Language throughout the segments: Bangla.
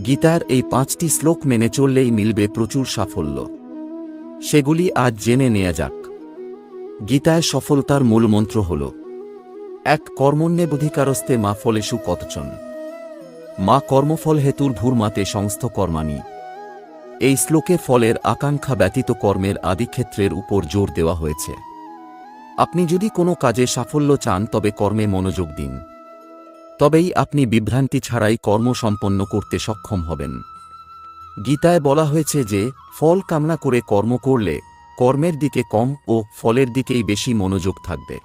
গীতার এই ৫টি শ্লোক মেনে চললেই মিলবে প্রচুর সাফল্য। সেগুলি আজ জেনে নেওয়া যাক। গীতায় সফলতার মূলমন্ত্র হল ১. কর্মণ্যেবধিকারস্তে মা ফলেষু কতচন মা কর্মফল হেতুর ভূর্মাতে সংস্থ কর্মাণি। এই শ্লোকে ফলের আকাঙ্ক্ষা ব্যতীত কর্মের আদিক্ষেত্রের উপর জোর দেওয়া হয়েছে। আপনি যদি কোনো কাজে সাফল্য চান তবে কর্মে মনোযোগ দিন, তবেই আপনি বিভ্রান্তি ছাড়াই কর্ম সম্পন্ন করতে সক্ষম হবেন। গীতায় বলা হয়েছে যে ফল কামনা করে কর্ম করলে কর্মের দিকে কম ও ফলের দিকেই বেশি মনোযোগ থাকবে।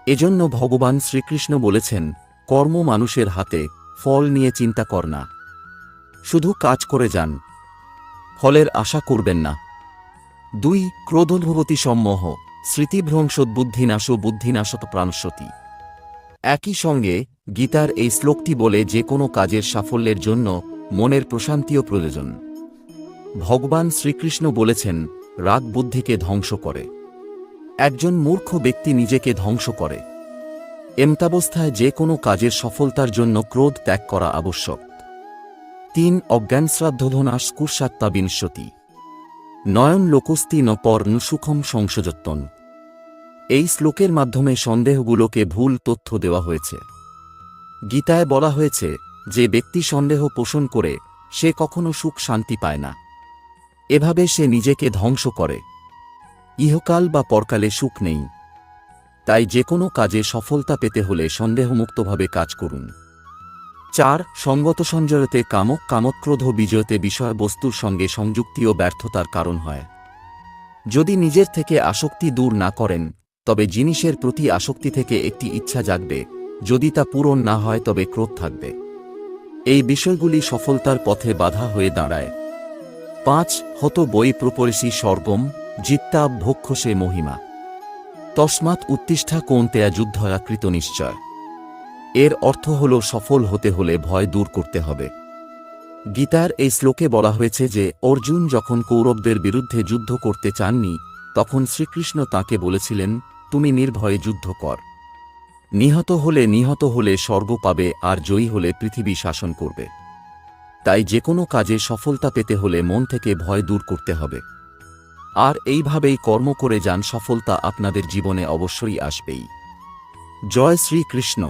এজন্য ভগবান শ্রীকৃষ্ণ বলেছেন, কর্ম মানুষের হাতে, ফল নিয়ে চিন্তা কর না, শুধু কাজ করে যান, ফলের আশা করবেন না। ২. ক্রোধোদ্ভবতি সম্মোহ স্মৃতিভ্রংশোদ্বুদ্ধিনাশো বুদ্ধিনাশত প্রাণস্যতি। একই সঙ্গে গীতার এই শ্লোকটি বলে যে কোনো কাজের সাফল্যের জন্য মনের প্রশান্তিও প্রয়োজন। ভগবান শ্রীকৃষ্ণ বলেছেন, রাগ বুদ্ধিকে ধ্বংস করে। একজন মূর্খ ব্যক্তি নিজেকে ধ্বংস করে। এমতাবস্থায় যে কোনো কাজের সফলতার জন্য ক্রোধ ত্যাগ করা আবশ্যক। ৩. অজ্ঞান শ্রাদ্ধধনাশ কুর্ষাত্তা বিংশতি নয়ন লোকস্তি ন পর সুখম সংশোজত্তন। এই শ্লোকের মাধ্যমে সন্দেহগুলোকে ভুল তথ্য দেওয়া হয়েছে। গীতায় বলা হয়েছে, যে ব্যক্তি সন্দেহ পোষণ করে সে কখনো সুখ শান্তি পায় না। এভাবে সে নিজেকে ধ্বংস করে। ইহকাল বা পরকালে সুখ নেই। তাই যে কোনো কাজে সফলতা পেতে হলে সন্দেহমুক্তভাবে কাজ করুন। ৪. সঙ্গত সঞ্জয়তে কামক কামক্রোধ বিজয়তে বিষয়বস্তুর সঙ্গে সংযুক্তিও ব্যর্থতার কারণ হয়। যদি নিজের থেকে আসক্তি দূর না করেন তবে জিনিসের প্রতি আসক্তি থেকে একটি ইচ্ছা জাগবে, যদি তা পূরণ না হয় তবে ক্রোধ থাকবে। এই বিষয়গুলি সফলতার পথে বাধা হয়ে দাঁড়ায়। ৫. হত বই প্রপরিষি স্বর্গম জিত্তা ভক্ষসে মহিমা তস্মাৎ উত্তিষ্ঠা কৌন্তেয়া যুদ্ধয়া কৃত নিশ্চয়। এর অর্থ হল সফল হতে হলে ভয় দূর করতে হবে। গীতার এই শ্লোকে বলা হয়েছে যে অর্জুন যখন কৌরবদের বিরুদ্ধে যুদ্ধ করতে চাননি তখন শ্রীকৃষ্ণ তাঁকে বলেছিলেন, তুমি নির্ভয়ে যুদ্ধ কর। নিহত হলে স্বর্গ পাবে, আর জয়ী হলে পৃথিবী শাসন করবে। তাই যে কোনো কাজে সফলতা পেতে হলে মন থেকে ভয় দূর করতে হবে। আর এইভাবেই কর্ম করে যান, সফলতা আপনাদের জীবনে অবশ্যই আসবেই। জয় শ্রীকৃষ্ণ।